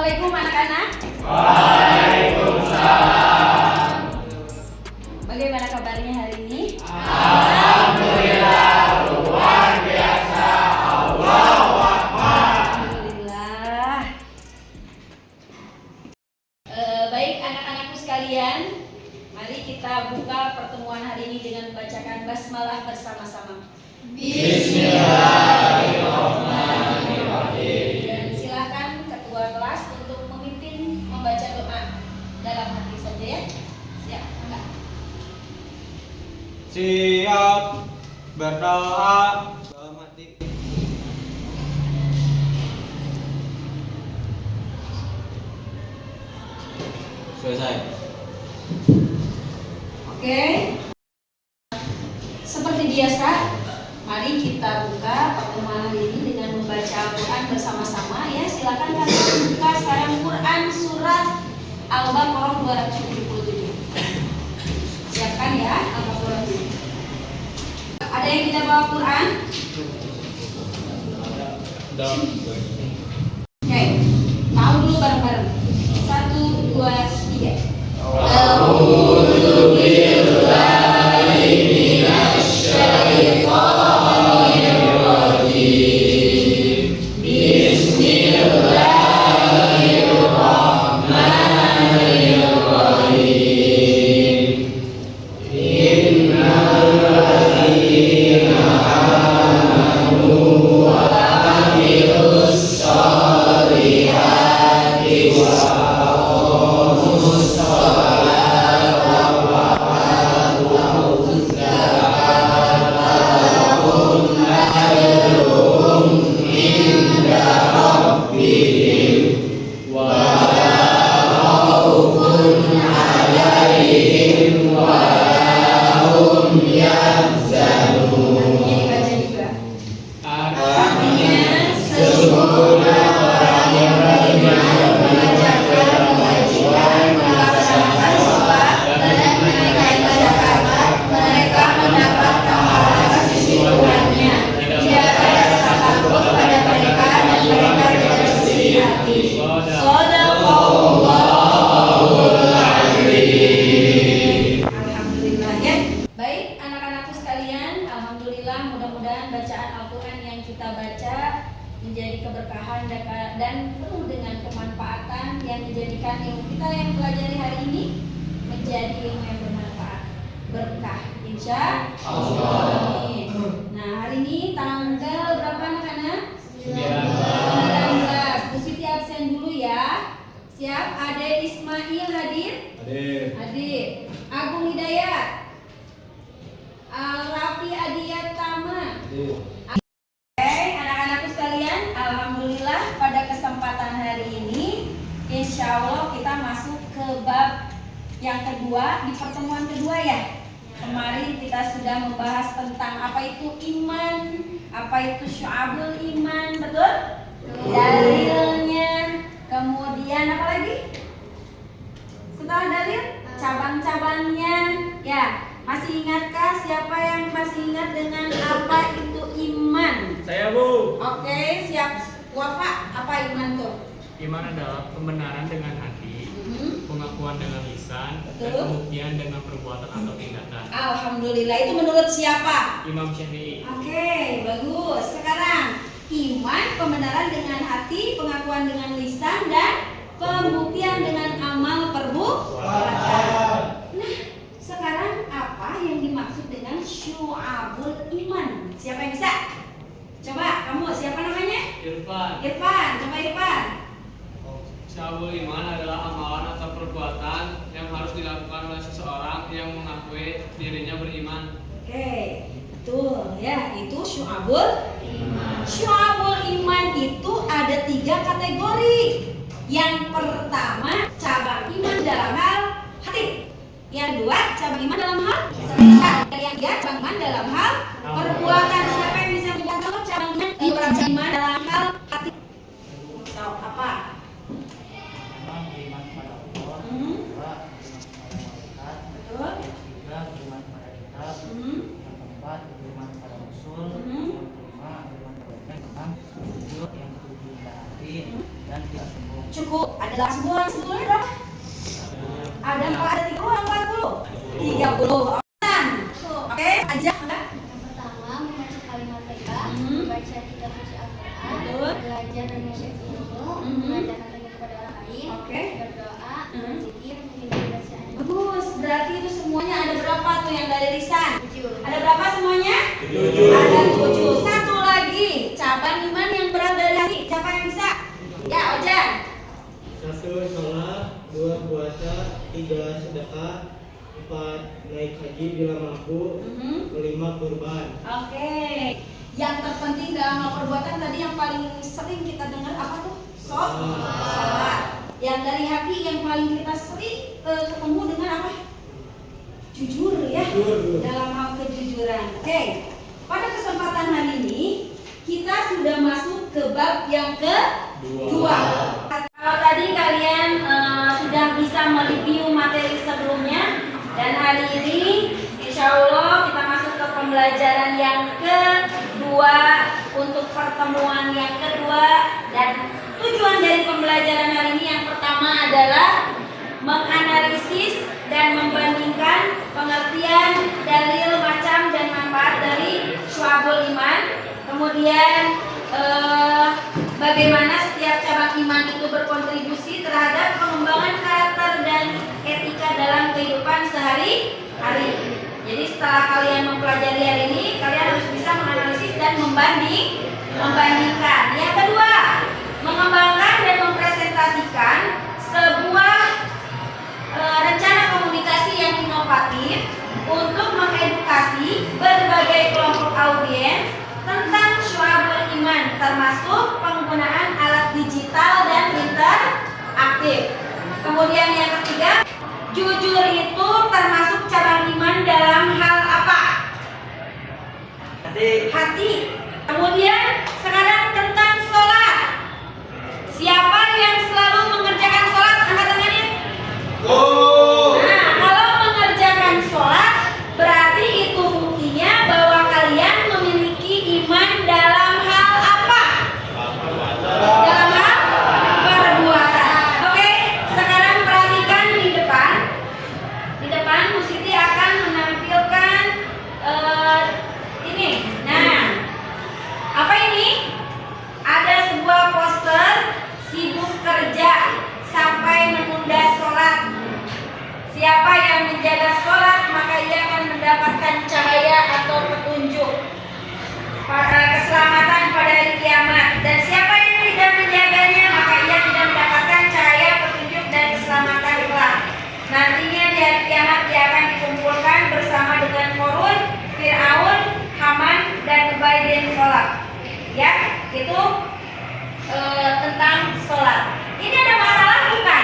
Assalamualaikum anak-anak. Waalaikumsalam. Bagaimana kabarnya hari ini? Alhamdulillah, luar biasa. Allahu Akbar. Alhamdulillah. Baik anak-anakku sekalian, mari kita buka pertemuan hari ini dengan membacakan basmalah bersama-sama. Bismillahirrahmanirrahim. Dan silakan ketua kelas untuk memimpin membaca doa dalam hati saja ya. Siap, enggak? Siap berdoa. Selesai. Oke. Seperti biasa, mari kita buka pertemuan hari ini dengan membaca Al-Quran bersama-sama ya. Silakan kalian buka sekarang Quran surat Al-Baqarah 277. Siapkan ya Al-Baqarah ini. Ada yang tidak bawa Quran? Oke, tahu dulu bareng-bareng. 1, 2, 3. Alhamdulillah ya. Baik anak-anakku sekalian, alhamdulillah mudah-mudahan bacaan Al-Quran yang kita baca menjadi keberkahan dan penuh dengan kemanfaatan yang menjadikan ilmu kita yang pelajari hari ini menjadi ilmu yang bermanfaat, berkah insya Allah. Amin. Nah hari ini tanggal berapa anak-anak? 19. Bu Siti absen dulu ya. Siap? Ade Ismail hadir? Hadir. Agung Hidayat, Raffi Adiyat Tama. Oke, anak-anakku sekalian, alhamdulillah pada kesempatan hari ini, insya Allah kita masuk ke bab yang kedua di pertemuan kedua ya. Kemarin kita sudah membahas tentang apa itu iman, apa itu syu'abul iman, betul? Dalilnya, kemudian apa lagi? Setelah dalil, cabang-cabangnya, ya. Masih ingatkah siapa yang masih ingat dengan apa itu iman? Saya Bu. Oke, siap. Wafa, apa iman tuh? Iman adalah pembenaran dengan hati, pengakuan dengan lisan, dan Betul. pembuktian dengan perbuatan atau tindakan. Alhamdulillah, itu menurut siapa? Imam Syafi'i. Oke, bagus. Sekarang, iman pembenaran dengan hati, pengakuan dengan lisan, dan pembuktian dengan amal perbuatan. Nah, sekarang apa yang dimaksud dengan syu'abul iman? Siapa yang bisa? Coba, kamu siapa namanya? Irfan. Irfan, coba Irfan. Syu'abul iman adalah amalan atau perbuatan yang harus dilakukan oleh seseorang yang mengakui dirinya beriman. Oke, betul ya, itu syu'abul iman. Syu'abul iman itu ada 3 kategori. Yang pertama, cabang iman dalam hal hati. Yang kedua, cabang iman dalam hal lisan. Dan yang ketiga, cabang iman dalam hal perbuatan. Siapa yang bisa mencontoh cabang iman dalam hal hati? Tahu apa? Beriman kepada Allah, Hmm. kedua beriman kepada malaikat, Betul. yang ketiga beriman kepada kitab, Hmm. yang keempat beriman kepada Rasul, Hmm. yang kelima beriman kepada yang keenam, yang ketujuh yang ketujuh rendah hati dan tidak sombong. Cukup. Adalah semua sebetulnya berapa? Ada 40, 30. Oke, aja enggak? Yang pertama membaca kalimat thayyibah, baca kitab suci Al-Quran, Betul. belajar dan mensyukur ilmu, mengajarkan ilmu kepada orang lain, Oke. berdoa, berzikir, menghindari bacaan. Bagus. Berarti itu semuanya ada berapa tuh yang dari lisan? 7. Ada berapa semuanya? 7. Ada 7. Satu lagi, cabang iman yang berat dari hati. Siapa yang bisa? Ya, Ojan. 1. Sholat, 2. Puasa, 3. Sedekah, 4. Naik haji bila mampu, 5. Kurban. Oke. Yang terpenting dalam hal perbuatan tadi yang paling sering kita dengar apa tuh? Sholat. Yang dari hati yang paling kita sering ketemu dengan apa? Jujur ya. Jujur. Dalam hal kejujuran. Oke. Pada kesempatan hari ini kita sudah masuk ke bab yang kedua. Kalau tadi kalian sudah bisa mereview materi sebelumnya, dan hari ini insya Allah kita masuk ke pembelajaran yang kedua untuk pertemuan yang kedua. Dan tujuan dari pembelajaran hari ini yang pertama adalah menganalisis dan membandingkan pengertian dalil macam dan manfaat dari syu'abul iman. Kemudian bagaimana setiap cabang iman itu berkontribusi terhadap pengembangan karakter dan etika dalam kehidupan sehari-hari. Jadi setelah kalian mempelajari hari ini, kalian harus bisa menganalisis dan membandingkan. Yang kedua, mengembangkan dan mempresentasikan sebuah rencana komunikasi yang inovatif untuk mengedukasi berbagai kelompok audiens tentang syu'abul iman, termasuk penggunaan alat digital dan interaktif. Kemudian yang ketiga, jujur itu termasuk cabang iman dalam hal apa? Hati. Kemudian sekarang tentang sholat. Siapa yang selalu mengerjakan sholat? Angkat tangannya. Nah, kalau mengerjakan sholat berarti itu buktinya bahwa kalian memiliki iman dalam hal apa? Dalam hal perbuatan. Oke, sekarang perhatikan di depan. Di depan Bu Siti akan menampilkan ini. Nah, apa ini? Ada sebuah poster sibuk kerja sampai menunda sholat. Siapa yang menjaga sholat maka ia akan mendapatkan cahaya atau petunjuk keselamatan pada hari kiamat. Dan siapa yang tidak menjaganya maka ia tidak mendapatkan cahaya, petunjuk dan keselamatan kelak. Nantinya di hari kiamat dia akan dikumpulkan bersama dengan Korun, Fir'aun, Haman dan Ubay bin Khalaf. Ya, itu tentang sholat. Ini ada masalah bukan?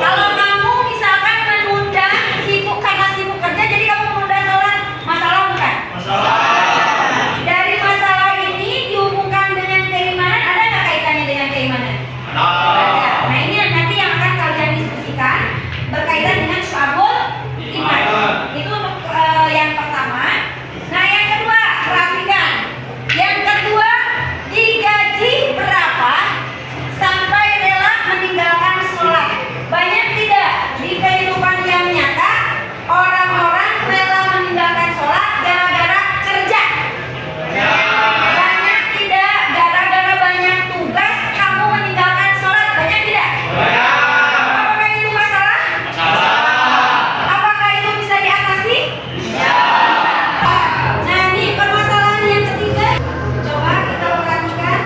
Kalau kamu misalkan menunda karena sibuk kerja, jadi kamu menunda sholat, masalah bukan? Dari masalah ini dihubungkan dengan keimanan, ada nggak kaitannya dengan keimanan? Ada. Nah ini nanti yang akan kalian diskusikan berkaitan dengan syu'abul iman. Itu untuk yang pertama. Nah yang kedua, perhatikan. Yang kedua, digaji berapa sampai rela meninggalkan sholat? Banyak tidak di kehidupan yang nyata orang-orang rela meninggalkan sholat gara-gara kerja? Banyak tidak gara-gara banyak tugas kamu meninggalkan sholat? Banyak tidak? Apakah itu masalah? Apakah itu bisa diatasi? Nah ini permasalahan yang ketiga. Coba kita perhatikan.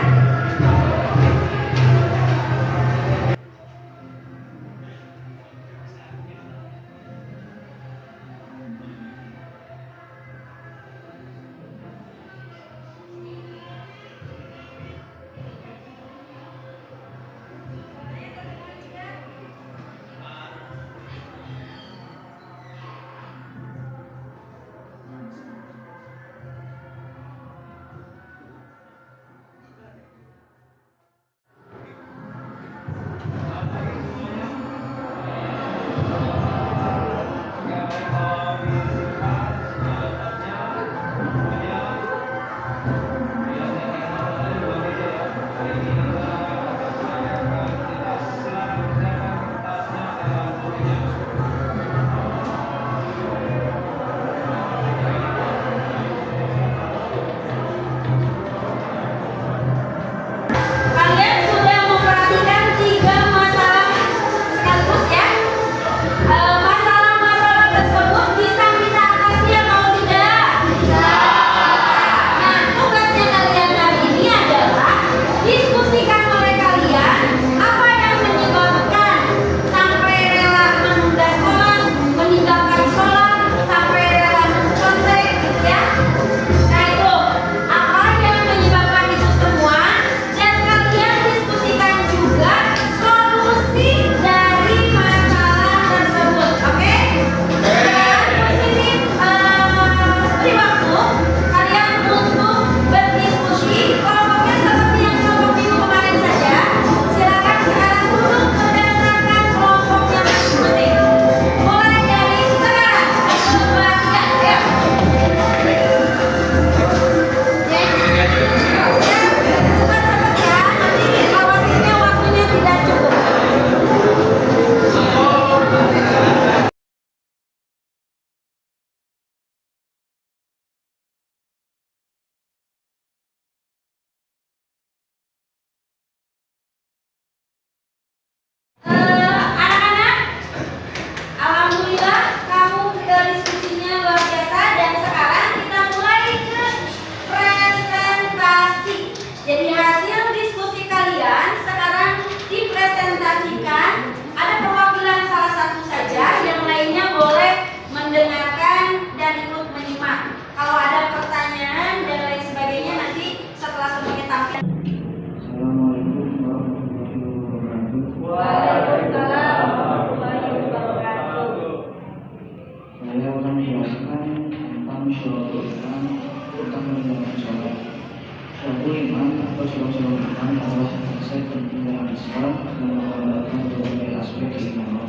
beriman adalah konsep pentingnya Islam dan menggunakan berbagai aspek keimanan.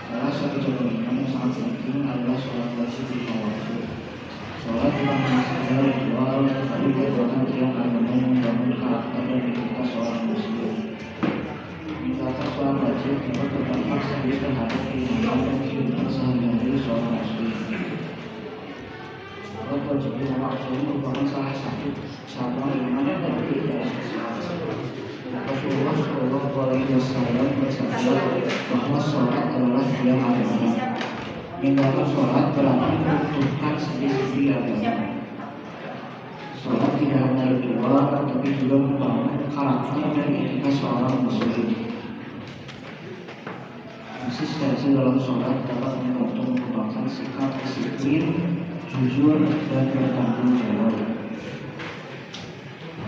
Salah satu contoh iman yang sangat penting adalah sholat wajib lima waktu. Sholat bukan hanya sekedar ritual, tapi merupakan tiang agama membangun karakter dan identitas seorang muslim. Meninggalkan sholat wajib juga berdampak serius terhadap keimanan dan kehidupan sehari-hari seorang muslim. Sholat wajib lima waktu merupakan salah satu cabang iman dan kehidupan Islam. Rasulullah Shallallahu Alaihi Wasallam bersabda bahwa sholat adalah tiang agama. Meninggalkan sholat berarti meruntuhkan sendi-sendi agama. Sholat tidak hanya ritual, tapi juga membangun karakter dan etika seorang muslim. Konsistensi dalam sholat dapat membantu mengembangkan sikap disiplin, jujur, dan bertanggung jawab.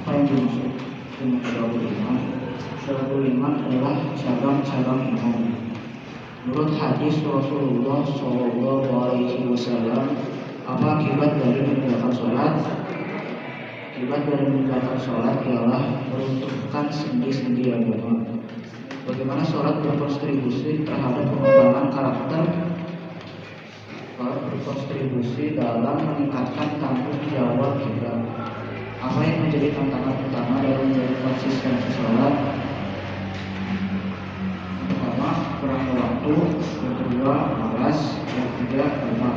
Apa yang dimaksud dengan syu'abul iman? Syu'abul iman adalah cabang-cabang iman. Menurut hadis Rasulullah Shallallahu Alaihi Wasallam, apa akibat dari meninggalkan sholat? Akibat dari meninggalkan sholat ialah meruntuhkan sendi-sendi agama. Bagaimana sholat berkontribusi terhadap pengembangan karakter? Berkontribusi dalam meningkatkan tanggung jawab kita. Apa yang menjadi tantangan utama dalam menjadi konsistensi sholat? Pertama, kurangnya waktu. Yang kedua, malas. Yang ketiga, lupa.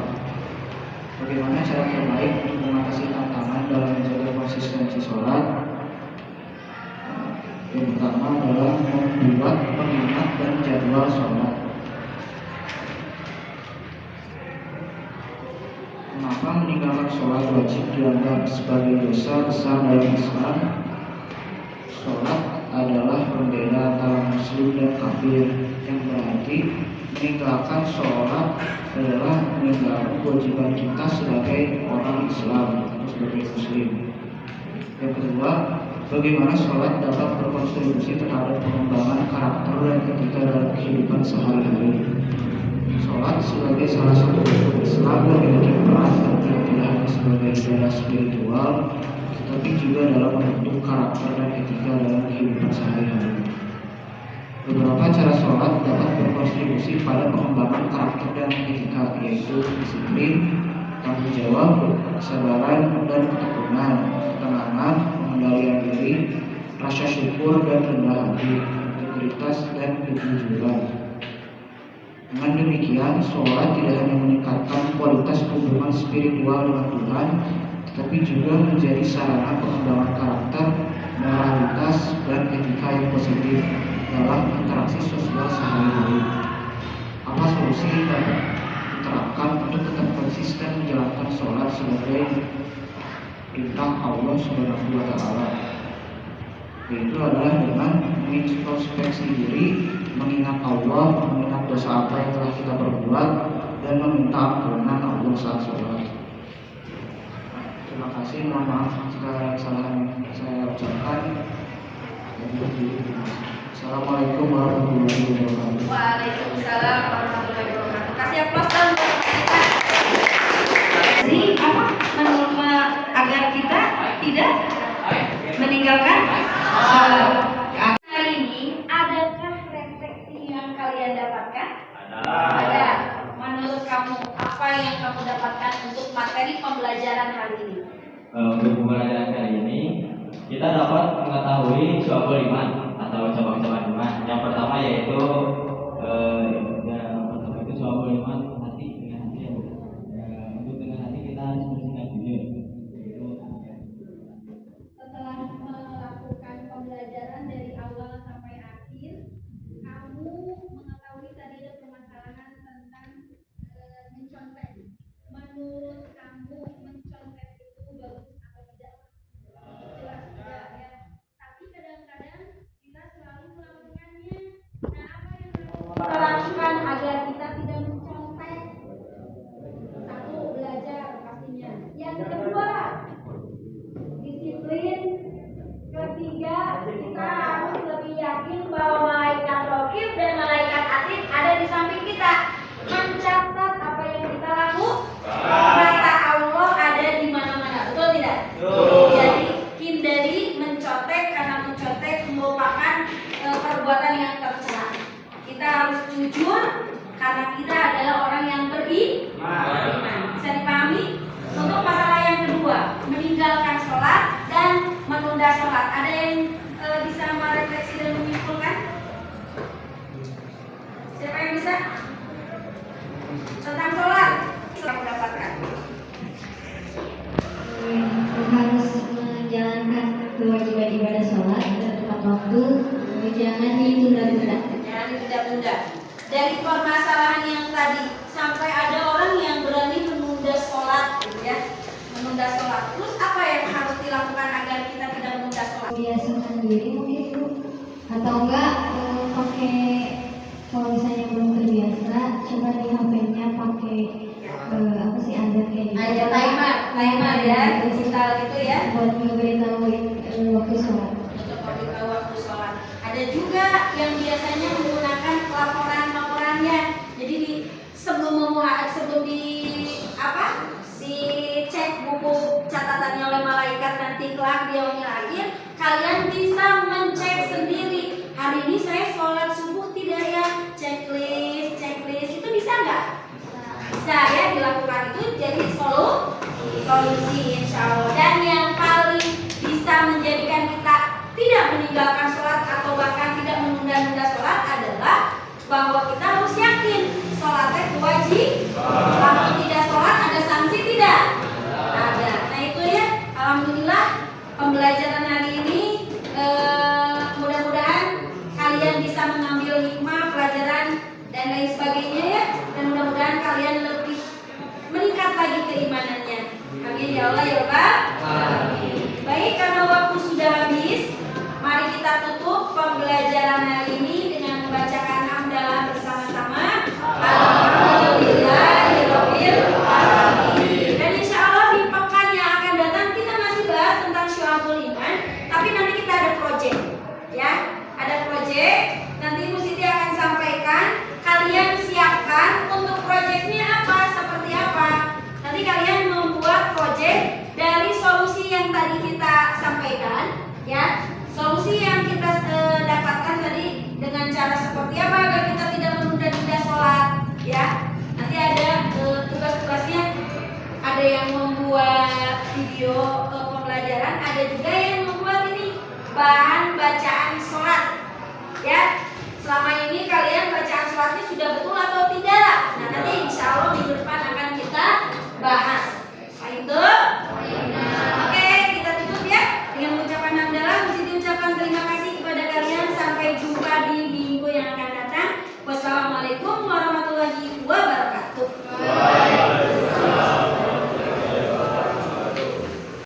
Bagaimana cara terbaik untuk mengatasi tantangan dalam menjaga konsistensi sholat? Yang pertama adalah membuat pengingat dan jadwal sholat. Kenapa meninggalkan sholat wajib dianggap sebagai dosa besar dalam Islam? Sholat adalah pembeda antara muslim dan kafir, yang berarti meninggalkan sholat adalah meninggalkan kewajiban kita sebagai orang Islam atau sebagai muslim. Yang kedua, bagaimana sholat dapat berkontribusi terhadap pengembangan karakter dan etika dalam kehidupan sehari-hari. Sholat sebagai salah satu bentuk Islam memiliki peran penting tidak hanya sebagai ibadah spiritual, tetapi juga dalam membentuk karakter dan etika dalam kehidupan sehari-hari. Beberapa cara sholat dapat berkontribusi pada pengembangan karakter dan etika, yaitu disiplin, tanggung jawab, kesabaran dan ketekunan, ketenangan, pengendalian diri, rasa syukur dan rendah hati, integritas dan kejujuran. Dengan demikian, sholat tidak hanya meningkatkan kualitas hubungan spiritual dengan Tuhan, tetapi juga menjadi sarana pengembangan karakter, moralitas, dan etika yang positif dalam interaksi sosial sehari-hari. Apa solusi yang dapat diterapkan untuk tetap konsisten menjalankan sholat sebagai perintah Allah Subhanahu wa Ta'ala? Yaitu adalah dengan mengintrospeksi diri, mengingat Allah, mengingat dosa apa yang telah kita perbuat, dan meminta ampunan Allah saat sholat. Terima kasih, mohon maaf jika kesalahan saya ucapkan. Assalamualaikum warahmatullahi wabarakatuh. Waalaikumsalam warahmatullahi wabarakatuh. Kasih aplaus dong buat kita. Jadi apa? Agar kita tidak meninggalkan sholat. Hari ini adakah refleksi yang kalian dapatkan? Ada. Menurut kamu apa yang kamu dapatkan untuk materi pembelajaran hari ini? Untuk pembelajaran kali ini kita dapat mengetahui syu'abul iman atau cabang-cabang iman. Yang pertama yaitu syu'abul iman hati dengan hati. Untuk dengan hati kita harus bersikap jujur. Setelah melakukan pembelajaran dari awal sampai akhir, kamu mengetahui tadi ada permasalahan tentang mencontek. Menurut kamu mencontek itu bagus atau tidak? Jelas tidak ya. Tapi kadang-kadang kita selalu melakukannya. Nah, apa yang harus kita lakukan agar kita tidak mencontek? Satu, belajar pastinya. Yang kedua, disiplin. Ketiga, kita harus lebih yakin bahwa malaikat raqib dan malaikat atid ada di samping kita, mencatat apa yang kita lakukan. Mata Allah ada di mana-mana, betul tidak? Jadi hindari mencontek karena kita adalah orang yang beriman. Bisa dipahami? Untuk masalah yang kedua, meninggalkan sholat dan menunda sholat. Ada yang bisa merefleksi dan menyimpulkan? Siapa yang bisa? Tentang sholat, saya mendapatkan. Harus menjalankan kewajiban ibadah sholat dan tepat waktu, jangan ditunda-tunda. Jangan ditunda-tunda. Dari permasalahan yang tadi sampai ada orang yang berani menunda sholat, gitu ya, menunda sholat. Terus apa yang harus dilakukan agar kita tidak menunda sholat? Biasakan diri mungkin Bu, atau enggak pakai, kalau misalnya belum terbiasa, coba di HP-nya pakai apa sih, ada kayak gitu. Ada timer ya, digital gitu ya. Buat ngeberitahuin waktu sholat. Untuk memberitahu waktu sholat. Ada juga yang biasanya menggunakan laporannya. Jadi sebelum dicek buku catatannya oleh malaikat nanti kelak di yaumil akhir, kalian bisa mencek sendiri. Hari ini saya sholat subuh tidak ya? Checklist itu bisa nggak? Bisa ya, dilakukan itu jadi solusi insya Allah. Dan yang